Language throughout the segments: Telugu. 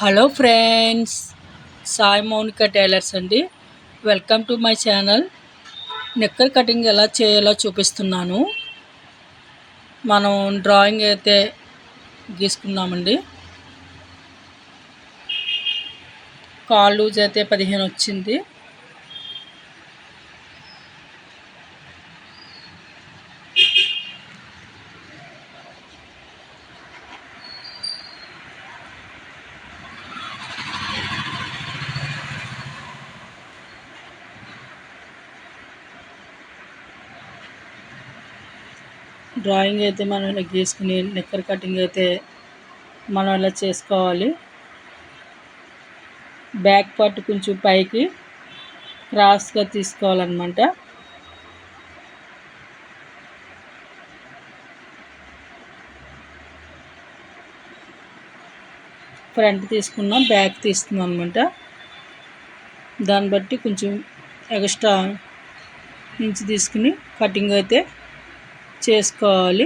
Hello friends, Sai Mounika tailors అండి. Welcome to my channel. Nicker cutting ఎలా చేయాలో చూపిస్తున్నాను. మనం డ్రాయింగ్ అయితే గీసుకున్నామండి. కాల్ లూజ్ అయితే 15 వచ్చింది. డ్రాయింగ్ అయితే మనం ఇలా గీసుకుని నెక్కర్ కటింగ్ అయితే మనం ఇలా చేసుకోవాలి. బ్యాక్ పార్ట్ కొంచెం పైకి క్రాస్గా తీసుకోవాలన్నమాట. ఫ్రంట్ తీసుకున్నాం, బ్యాక్ తీసుకున్నాం అనమాట. దాన్ని బట్టి కొంచెం ఎక్స్ట్రా ఇంచ్ తీసుకుని కటింగ్ అయితే చేసుకోవాలి.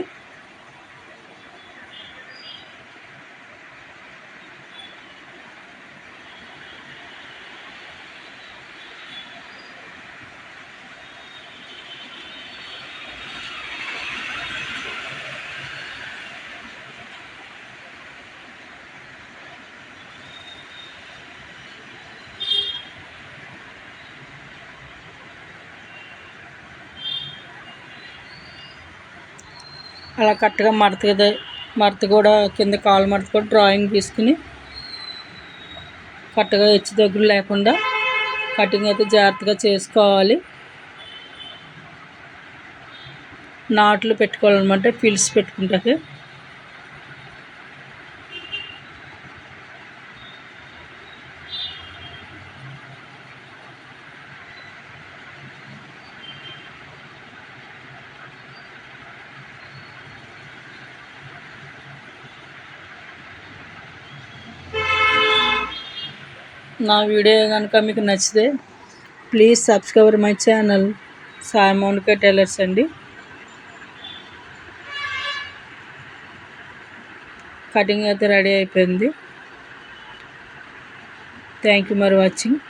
అలా కరెక్ట్గా మడత కూడా కింద కాలు మడత కూడా డ్రాయింగ్ తీసుకుని కరెక్ట్గా హెచ్చు దగ్గర లేకుండా కటింగ్ అయితే జాగ్రత్తగా చేసుకోవాలి. నాట్లు పెట్టుకోవాలన్నమాట, ఫిల్స్ పెట్టుకుంటాకి. నా వీడియో కనుక మీకు నచ్చితే please subscribe my channel Sai Mounika tailors అండి. కటింగ్ అయితే రెడీ అయిపోయింది. Thank you for watching.